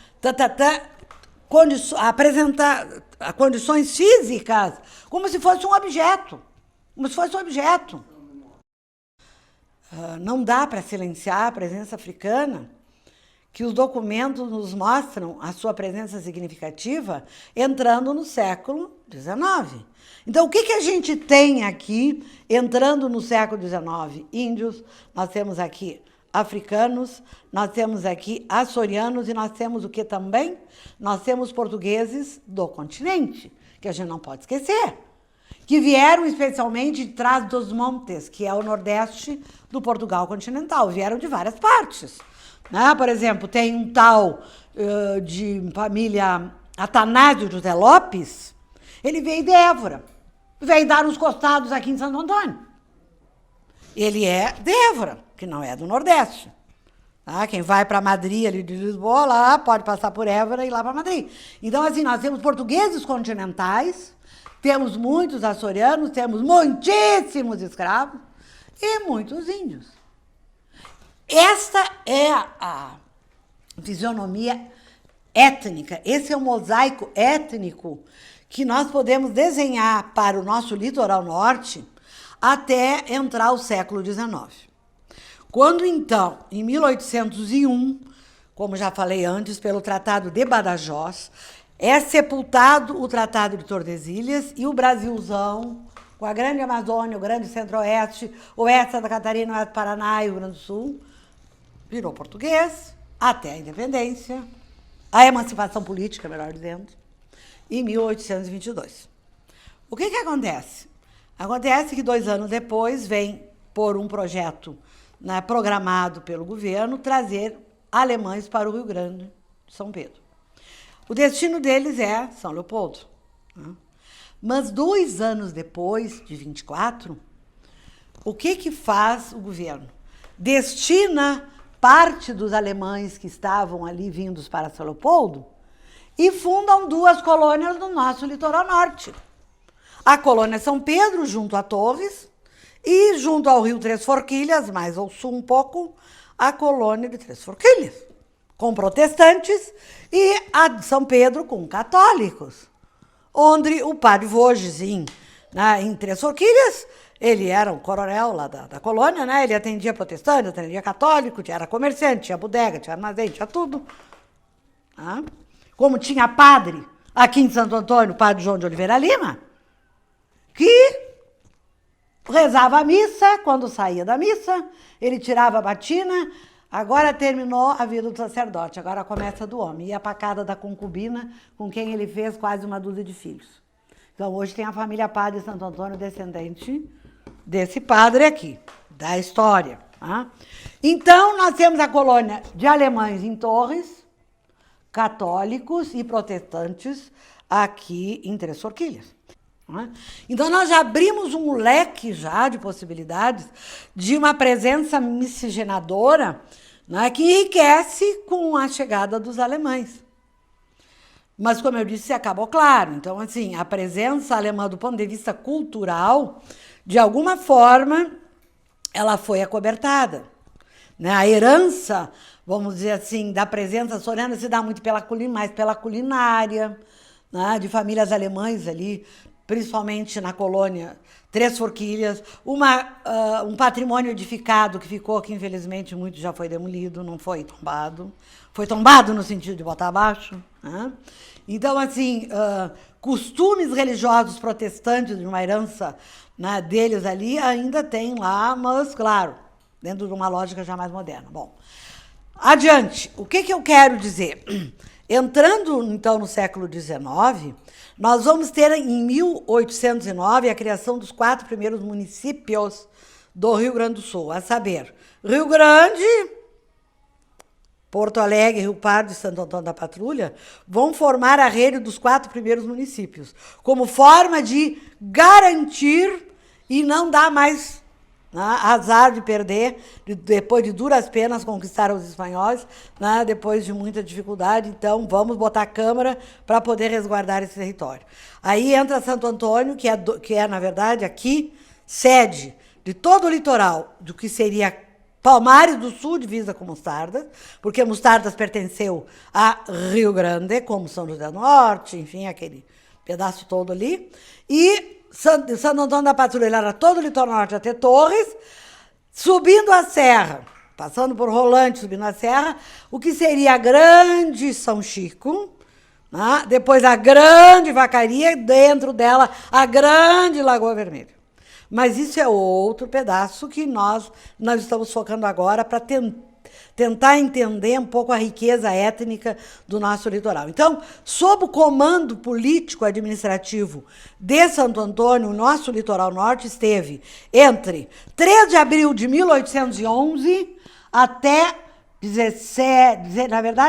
apresenta condições físicas como se fosse um objeto. Como se fosse um objeto. Não dá para silenciar a presença africana, que os documentos nos mostram a sua presença significativa entrando no século XIX. Então, o que a gente tem aqui entrando no século XIX? Índios, nós temos aqui africanos, nós temos aqui açorianos e nós temos o que também? Nós temos portugueses do continente, que a gente não pode esquecer, que vieram especialmente de Trás dos Montes, que é o nordeste do Portugal continental, vieram de várias partes. Por exemplo, tem um tal de família Atanásio José Lopes, ele veio de Évora, veio dar uns costados aqui em Santo Antônio. Ele é de Évora, que não é do Nordeste. Quem vai para Madrid, ali de Lisboa, lá pode passar por Évora e ir lá para Madrid. Então, assim, nós temos portugueses continentais, temos muitos açorianos, temos muitíssimos escravos e muitos índios. Esta é a fisionomia étnica, esse é o mosaico étnico que nós podemos desenhar para o nosso litoral norte até entrar o século XIX. Quando, então, em 1801, como já falei antes, pelo Tratado de Badajoz, é sepultado o Tratado de Tordesilhas e o Brasilzão, com a Grande Amazônia, o Grande Centro-Oeste, oeste Santa Catarina, oeste Paraná e o Rio Grande do Sul, virou português até a independência, a emancipação política, melhor dizendo, em 1822. O que acontece? Acontece que 2 anos depois vem, por um projeto programado pelo governo, trazer alemães para o Rio Grande de São Pedro. O destino deles é São Leopoldo. Mas 2 anos depois, de 24, o que faz o governo? Destina parte dos alemães que estavam ali vindos para São Leopoldo e fundam 2 colônias no nosso litoral norte. A colônia São Pedro, junto a Torres, e junto ao rio Três Forquilhas, mais ao sul um pouco, a colônia de Três Forquilhas, com protestantes, e a de São Pedro com católicos, onde o padre Vosges, em Três Forquilhas, Ele era um coronel lá da colônia, né? Ele atendia protestante, atendia católico, era comerciante, tinha bodega, tinha armazém, tinha tudo. Tá? Como tinha padre aqui em Santo Antônio, o padre João de Oliveira Lima, que rezava a missa, quando saía da missa, ele tirava a batina, agora terminou a vida do sacerdote, agora começa a do homem. Ia para casa da concubina, com quem ele fez quase uma dúzia de filhos. Então, hoje tem a família Padre de Santo Antônio, descendente desse padre aqui, da história. Tá? Então, nós temos a colônia de alemães em Torres, católicos e protestantes aqui em Três Forquilhas. Então, nós já abrimos um leque já de possibilidades de uma presença miscigenadora, né, que enriquece com a chegada dos alemães. Mas, como eu disse, acabou claro. Então, assim, a presença alemã do ponto de vista cultural, de alguma forma, ela foi acobertada. Né? A herança, vamos dizer assim, da presença açoriana se dá muito mais pela culinária, né, de famílias alemães ali, principalmente na colônia Três Forquilhas, um patrimônio edificado que ficou, que infelizmente muito já foi demolido, não foi tombado. Foi tombado no sentido de botar abaixo. Né? Então, assim, costumes religiosos protestantes, de uma herança, né, deles ali, ainda tem lá, mas, claro, dentro de uma lógica já mais moderna. Bom, adiante, o que eu quero dizer? Entrando, então, no século XIX, nós vamos ter, em 1809, a criação dos 4 primeiros municípios do Rio Grande do Sul, a saber, Rio Grande, Porto Alegre, Rio Pardo e Santo Antônio da Patrulha, vão formar a rede dos 4 primeiros municípios, como forma de garantir e não dar mais, né, azar de perder, depois de duras penas conquistaram os espanhóis, né, depois de muita dificuldade. Então, vamos botar a Câmara para poder resguardar esse território. Aí entra Santo Antônio, que é, na verdade, aqui, sede de todo o litoral, do que seria Palmares do Sul, divisa com Mostardas, porque Mostardas pertenceu a Rio Grande, como São José do Norte, enfim, aquele pedaço todo ali. E Santo Antônio da Patrulha, ele era todo o litoral norte até Torres, subindo a serra, passando por Rolante, subindo a serra, o que seria a Grande São Chico, né? Depois a Grande Vacaria, dentro dela a Grande Lagoa Vermelha. Mas isso é outro pedaço que nós estamos focando agora para tentar entender um pouco a riqueza étnica do nosso litoral. Então, sob o comando político-administrativo de Santo Antônio, o nosso litoral norte esteve entre 3 de abril de 1811 até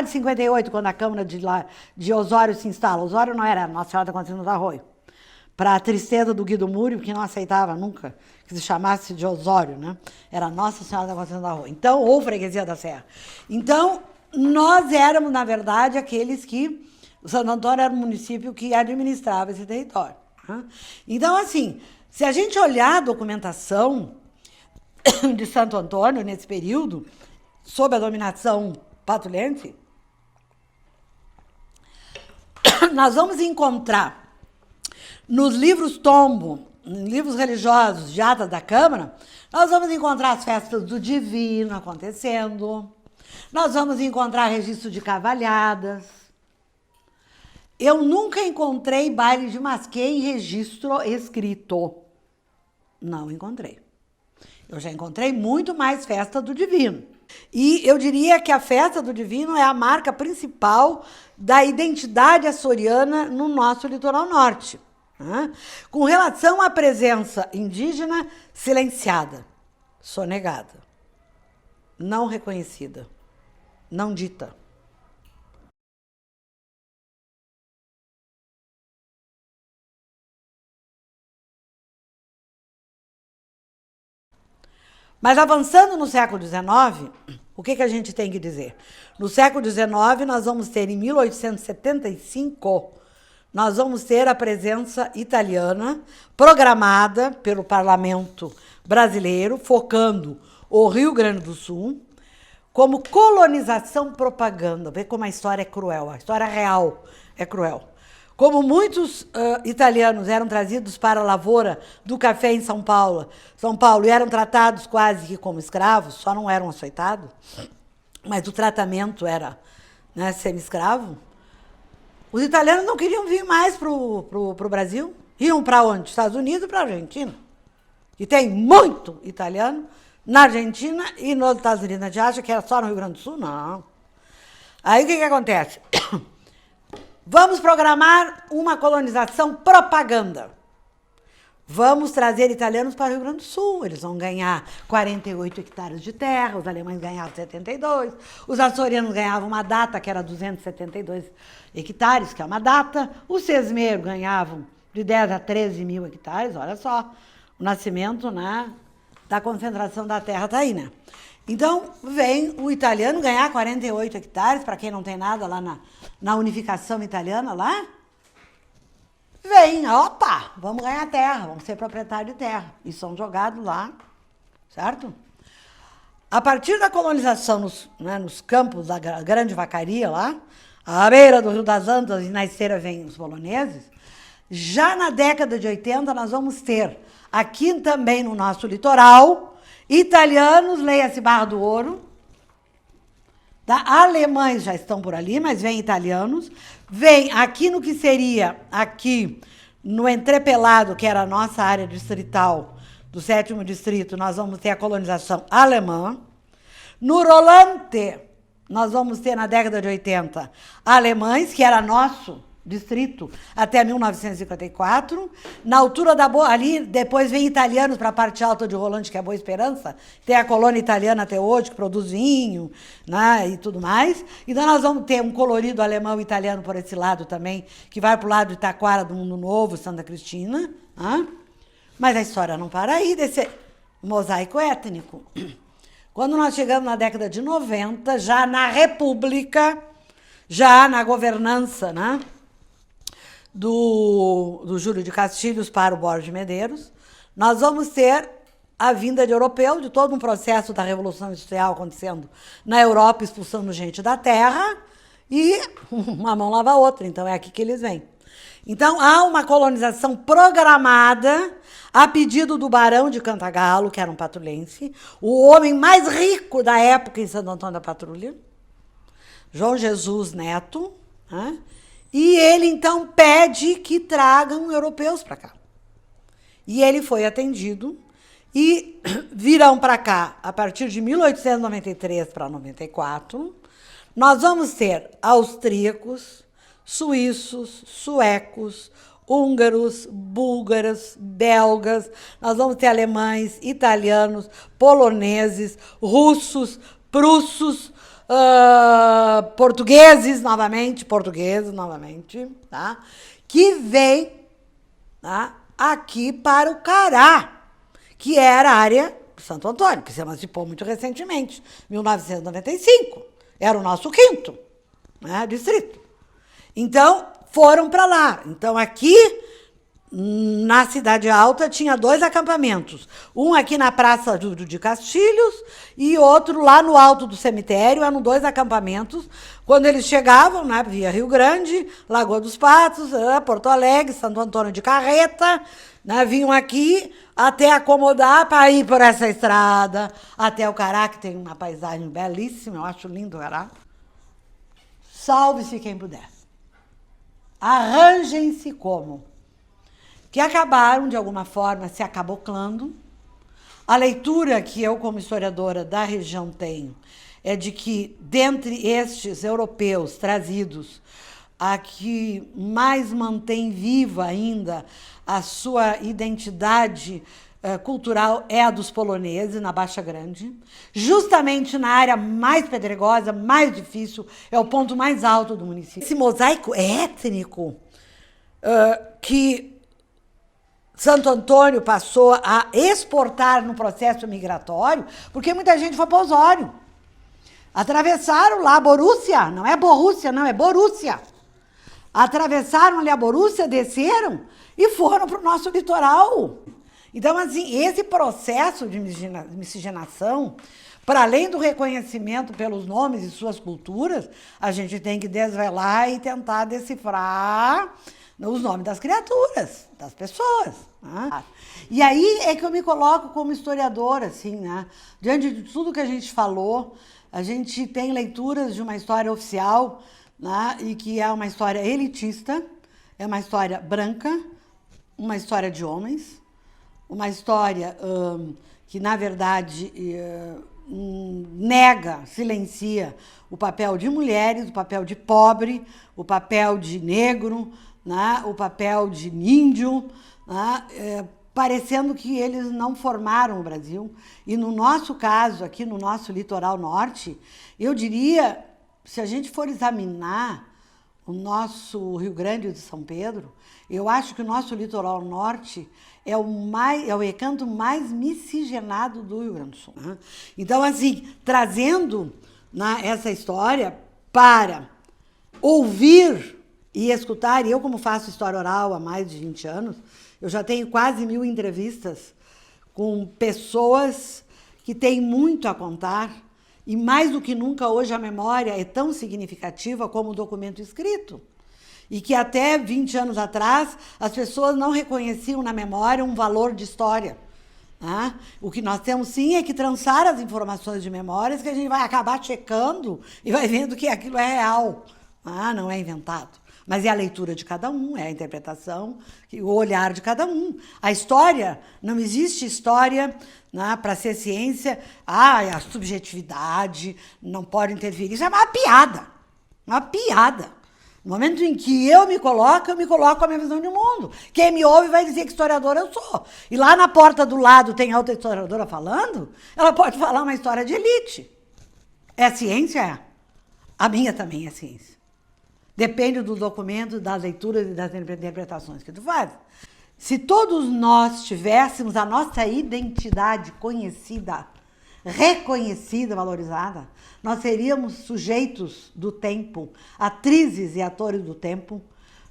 58, quando a Câmara de Osório se instala. Osório não era Nossa Senhora da Conceição do Arroio. Para a tristeza do Guido Múrio, que não aceitava nunca que se chamasse de Osório, né? Era Nossa Senhora da Conceição da Rua. Então, ou Freguesia da Serra. Então, nós éramos, na verdade, aqueles que... O Santo Antônio era um município que administrava esse território. Né? Então, assim, se a gente olhar a documentação de Santo Antônio nesse período, sob a dominação patulense, nós vamos encontrar nos livros tombo, em livros religiosos de atas da Câmara, nós vamos encontrar as festas do Divino acontecendo, nós vamos encontrar registro de cavalhadas. Eu nunca encontrei baile de masquê em registro escrito. Não encontrei. Eu já encontrei muito mais festa do Divino. E eu diria que a festa do Divino é a marca principal da identidade açoriana no nosso litoral norte. Com relação à presença indígena, silenciada, sonegada, não reconhecida, não dita. Mas avançando no século XIX, o que a gente tem que dizer? No século XIX, nós vamos ter, em 1875, nós vamos ter a presença italiana programada pelo parlamento brasileiro, focando o Rio Grande do Sul, como colonização propaganda. Vê como a história é cruel, a história real é cruel. Como muitos italianos eram trazidos para a lavoura do café em São Paulo, e eram tratados quase que como escravos, só não eram açoitados, mas o tratamento era, né, semi-escravo, os italianos não queriam vir mais para o Brasil. Iam para onde? Estados Unidos e para a Argentina. E tem muito italiano na Argentina e nos Estados Unidos. A gente acha que era só no Rio Grande do Sul? Não. Aí o que acontece? Vamos programar uma colonização propaganda. Vamos trazer italianos para o Rio Grande do Sul. Eles vão ganhar 48 hectares de terra, os alemães ganhavam 72, os açorianos ganhavam uma data que era 272 hectares, que é uma data, os sesmeiros ganhavam de 10 a 13 mil hectares, olha só, o nascimento, né, da concentração da terra está aí, né? Então, vem o italiano ganhar 48 hectares, para quem não tem nada lá na unificação italiana, lá, vem, opa, vamos ganhar terra, vamos ser proprietário de terra. E são jogados lá, certo? A partir da colonização nos campos da Grande Vacaria, lá, à beira do Rio das Antas, e na esteira vêm os poloneses, já na década de 80 nós vamos ter, aqui também no nosso litoral, italianos, leia-se Barra do Ouro, alemães já estão por ali, mas vem italianos, vem aqui no que seria, aqui no Entrepelado, que era a nossa área distrital do 7º distrito, nós vamos ter a colonização alemã. No Rolante, nós vamos ter na década de 80 alemães, que era nosso distrito até 1954. Na altura da Boa, ali depois vem italianos para a parte alta de Rolante, que é a Boa Esperança. Tem a colônia italiana até hoje, que produz vinho, né, e tudo mais. Então nós vamos ter um colorido alemão e italiano por esse lado também, que vai para o lado de Taquara, do Mundo Novo, Santa Cristina. Né? Mas a história não para aí desse mosaico étnico. Quando nós chegamos na década de 90, já na República, já na governança, né, do Júlio de Castilhos para o Borges de Medeiros, nós vamos ter a vinda de europeus, de todo um processo da Revolução Industrial acontecendo na Europa, expulsando gente da terra, e uma mão lava a outra, então é aqui que eles vêm. Então, há uma colonização programada a pedido do Barão de Cantagalo, que era um patrulhense, o homem mais rico da época em Santo Antônio da Patrulha, João Jesus Neto, né? E ele, então, pede que tragam europeus para cá. E ele foi atendido e virão para cá, a partir de 1893 para 94, nós vamos ter austríacos, suíços, suecos, húngaros, búlgaros, belgas, nós vamos ter alemães, italianos, poloneses, russos, prussos, portugueses novamente, tá? Que vem, tá, aqui para o Cará, que era a área de Santo Antônio, que se emancipou muito recentemente, 1995, era o nosso 5º, né, distrito. Então, foram para lá. Então, aqui, na Cidade Alta, tinha 2 acampamentos. Um aqui na Praça de Castilhos e outro lá no alto do cemitério. Eram 2 acampamentos. Quando eles chegavam, né, via Rio Grande, Lagoa dos Patos, Porto Alegre, Santo Antônio de Carreta, né, vinham aqui até acomodar para ir por essa estrada até o Cará, que tem uma paisagem belíssima. Eu acho lindo o Cará. Salve-se quem puder. Arranjem-se como? Que acabaram, de alguma forma, se acaboclando. A leitura que eu, como historiadora da região, tenho é de que, dentre estes europeus trazidos, a que mais mantém viva ainda a sua identidade cultural é a dos poloneses, na Baixa Grande. Justamente na área mais pedregosa, mais difícil, é o ponto mais alto do município. Esse mosaico étnico que Santo Antônio passou a exportar no processo migratório, porque muita gente foi para Osório. Atravessaram lá a Borússia, não é Borrússia, não, é Borússia. Atravessaram ali a Borússia, desceram e foram para o nosso litoral. Então, assim, esse processo de miscigenação, Para além do reconhecimento pelos nomes e suas culturas, a gente tem que desvelar e tentar decifrar os nomes das criaturas, das pessoas. Né? E aí é que eu me coloco como historiadora, assim, né? Diante de tudo que a gente falou, a gente tem leituras de uma história oficial, né? E que é uma história elitista, é uma história branca, uma história de homens, uma história que, na verdade, nega, silencia o papel de mulheres, o papel de pobre, o papel de negro, né? O papel de índio, né? Parecendo que eles não formaram o Brasil. E no nosso caso, aqui no nosso litoral norte, eu diria, se a gente for examinar o nosso Rio Grande de São Pedro, eu acho que o nosso litoral norte é o recanto mais miscigenado do Rio Grande do Sul. Né? Então, assim, trazendo, né, essa história para ouvir e escutar, e eu como faço história oral há mais de 20 anos, eu já tenho quase 1000 entrevistas com pessoas que têm muito a contar, e mais do que nunca hoje a memória é tão significativa como o documento escrito. E que até 20 anos atrás as pessoas não reconheciam na memória um valor de história. Né? O que nós temos sim é que trançar as informações de memórias que a gente vai acabar checando e vai vendo que aquilo é real, não é inventado. Mas é a leitura de cada um, é a interpretação, o olhar de cada um. A história, não existe história, né, para ser ciência, a subjetividade não pode interferir. Isso é uma piada, uma piada. No momento em que eu me coloco com a minha visão de mundo. Quem me ouve vai dizer que historiadora eu sou. E lá na porta do lado tem outra historiadora falando, ela pode falar uma história de elite. É ciência? É. A minha também é ciência. Depende do documento, das leituras e das interpretações que tu faz. Se todos nós tivéssemos a nossa identidade conhecida, reconhecida, valorizada, nós seríamos sujeitos do tempo, atrizes e atores do tempo,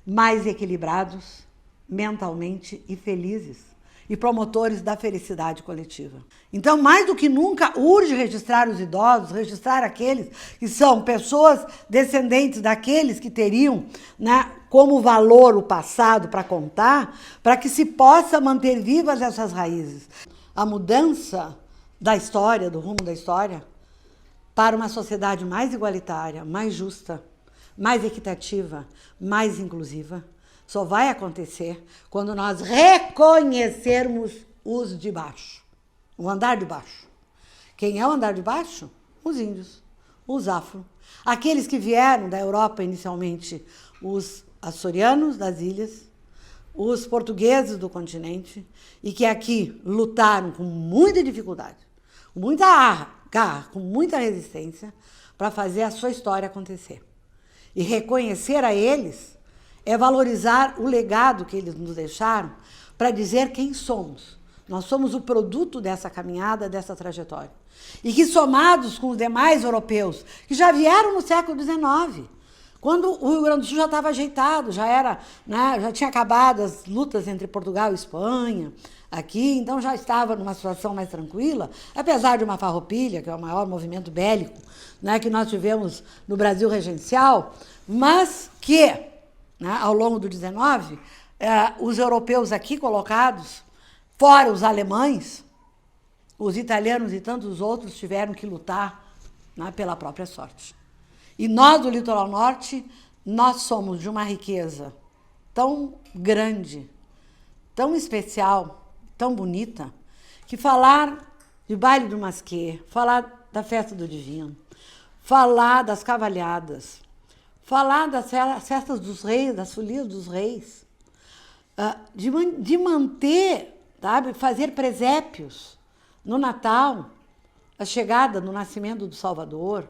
mais equilibrados mentalmente e felizes, e promotores da felicidade coletiva. Então, mais do que nunca, urge registrar os idosos, registrar aqueles que são pessoas descendentes daqueles que teriam, né, como valor o passado para contar, para que se possa manter vivas essas raízes. A mudança da história, do rumo da história, para uma sociedade mais igualitária, mais justa, mais equitativa, mais inclusiva, só vai acontecer quando nós reconhecermos os de baixo, o andar de baixo. Quem é o andar de baixo? Os índios, os afro. Aqueles que vieram da Europa inicialmente, os açorianos das ilhas, os portugueses do continente, e que aqui lutaram com muita dificuldade, com muita garra, com muita resistência, para fazer a sua história acontecer. E reconhecer a eles é valorizar o legado que eles nos deixaram para dizer quem somos. Nós somos o produto dessa caminhada, dessa trajetória. E que somados com os demais europeus, que já vieram no século XIX, quando o Rio Grande do Sul já estava ajeitado, já era, né, já tinha acabado as lutas entre Portugal e Espanha, aqui, então já estava numa situação mais tranquila, apesar de uma farroupilha, que é o maior movimento bélico, né, que nós tivemos no Brasil regencial, mas que, né, ao longo do XIX, os europeus aqui colocados, fora os alemães, os italianos e tantos outros tiveram que lutar, né, pela própria sorte. E nós, do litoral norte, nós somos de uma riqueza tão grande, tão especial, tão bonita, que falar de baile do Masquê, falar da festa do Divino, falar das cavalhadas, falar das festas dos reis, das folias dos reis, de manter, sabe, fazer presépios no Natal, a chegada no nascimento do Salvador,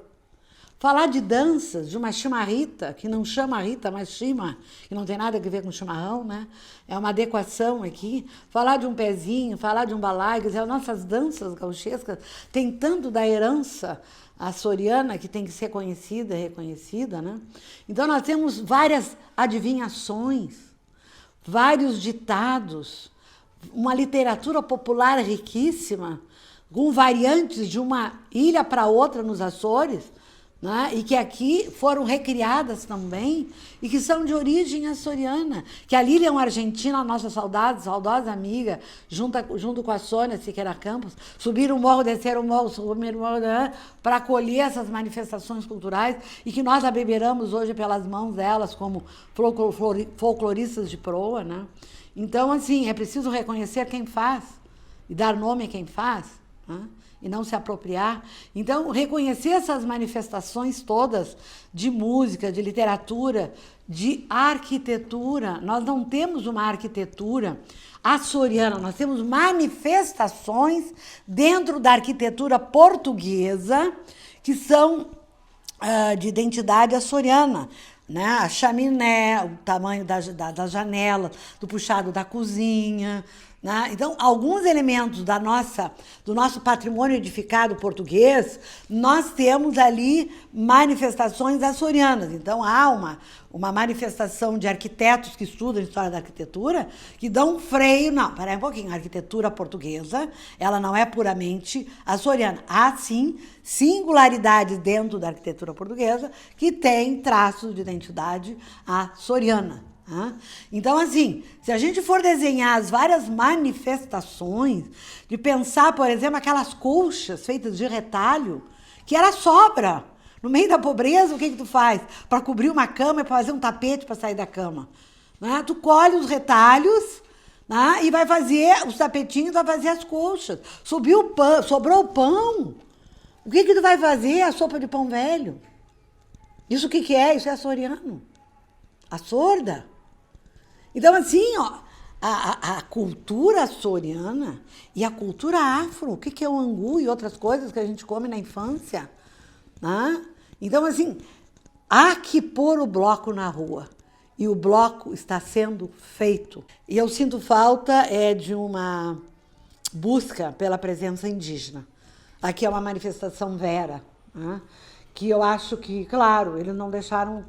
falar de danças, de uma chimarrita, que não chama Rita, mas chima, que não tem nada a ver com chimarrão, né? É uma adequação aqui. Falar de um pezinho, falar de um balaio, quer dizer, as nossas danças gauchescas têm tanto da herança açoriana que tem que ser conhecida e reconhecida, né? Então nós temos várias adivinhações, vários ditados, uma literatura popular riquíssima, com variantes de uma ilha para outra nos Açores, né? E que aqui foram recriadas também e que são de origem açoriana. Que a Lilian Argentina, a nossa saudosa amiga, junto com a Sônia Siqueira Campos, subiram o morro, desceram o morro, subiram o morro, para acolher essas manifestações culturais e que nós abeberamos hoje pelas mãos delas como folcloristas de proa, né? Então, assim, é preciso reconhecer quem faz e dar nome a quem faz, né? E não se apropriar. Então, reconhecer essas manifestações todas de música, de literatura, de arquitetura. Nós não temos uma arquitetura açoriana, nós temos manifestações dentro da arquitetura portuguesa que são de identidade açoriana. Né? A chaminé, o tamanho da janela, do puxado da cozinha. Né? Então, alguns elementos do nosso patrimônio edificado português, nós temos ali manifestações açorianas. Então, há uma manifestação de arquitetos que estudam a história da arquitetura que dão um freio. Não, peraí um pouquinho, a arquitetura portuguesa, ela não é puramente açoriana. Há, sim, singularidades dentro da arquitetura portuguesa que tem traços de identidade açoriana. Então, assim, se a gente for desenhar as várias manifestações, de pensar, por exemplo, aquelas colchas feitas de retalho, que era sobra. No meio da pobreza, o que tu faz? Para cobrir uma cama e para fazer um tapete para sair da cama. Né? Tu colhe os retalhos, né? E vai fazer os tapetinhos, vai fazer as colchas. Sobrou o pão. O que tu vai fazer? A sopa de pão velho. Isso o que é? Isso é açoriano. A sorda. Então, assim, ó, a cultura açoriana e a cultura afro, o que é o angu e outras coisas que a gente come na infância, né? Então, assim, há que pôr o bloco na rua. E o bloco está sendo feito. E eu sinto falta de uma busca pela presença indígena. Aqui é uma manifestação vera, né? Que eu acho que, claro, eles não deixaram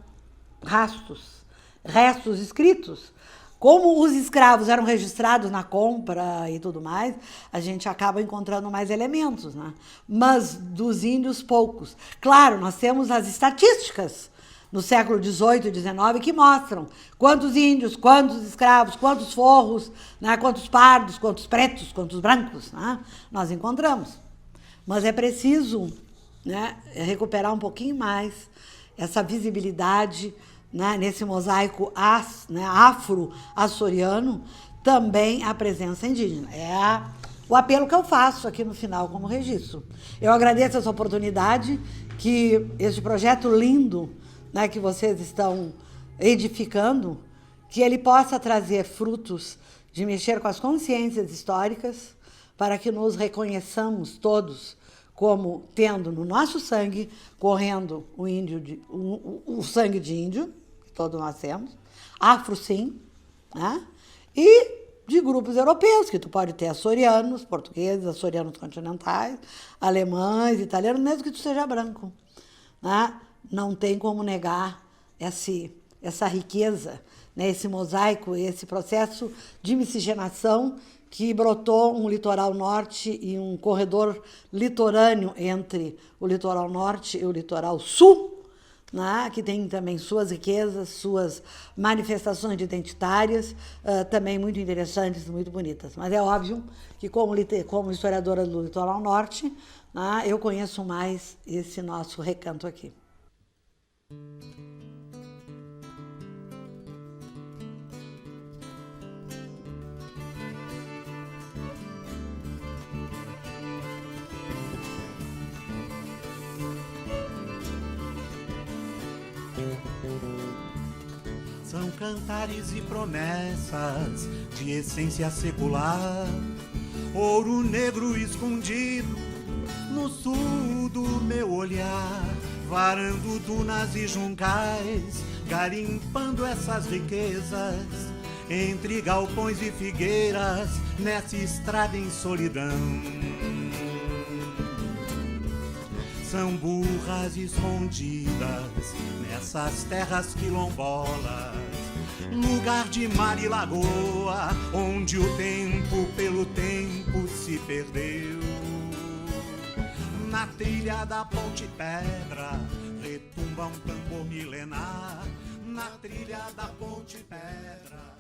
restos escritos. Como os escravos eram registrados na compra e tudo mais, a gente acaba encontrando mais elementos, né? Mas dos índios, poucos. Claro, nós temos as estatísticas no século XVIII e XIX que mostram quantos índios, quantos escravos, quantos forros, né? Quantos pardos, quantos pretos, quantos brancos, né? Nós encontramos. Mas é preciso, né, recuperar um pouquinho mais essa visibilidade, né, nesse mosaico afro-açoriano, também a presença indígena. É o apelo que eu faço aqui no final como registro. Eu agradeço essa oportunidade, que esse projeto lindo, né, que vocês estão edificando, que ele possa trazer frutos de mexer com as consciências históricas, para que nos reconheçamos todos como tendo no nosso sangue, correndo o sangue de índio, todos nós temos, afro sim, né? E de grupos europeus, que tu pode ter açorianos, portugueses, açorianos continentais, alemães, italianos, mesmo que tu seja branco, né? Não tem como negar essa riqueza, né? Esse mosaico, esse processo de miscigenação que brotou um litoral norte e um corredor litorâneo entre o litoral norte e o litoral sul, né, que tem também suas riquezas, suas manifestações identitárias, também muito interessantes, muito bonitas. Mas é óbvio que, como historiadora do litoral norte, né, eu conheço mais esse nosso recanto aqui. São cantares e promessas de essência secular, ouro negro escondido no sul do meu olhar, varando dunas e juncais, garimpando essas riquezas, entre galpões e figueiras, nessa estrada em solidão. São burras escondidas nessas terras quilombolas, lugar de mar e lagoa, onde o tempo pelo tempo se perdeu. Na trilha da Ponte Pedra retumba um tambor milenar. Na trilha da Ponte Pedra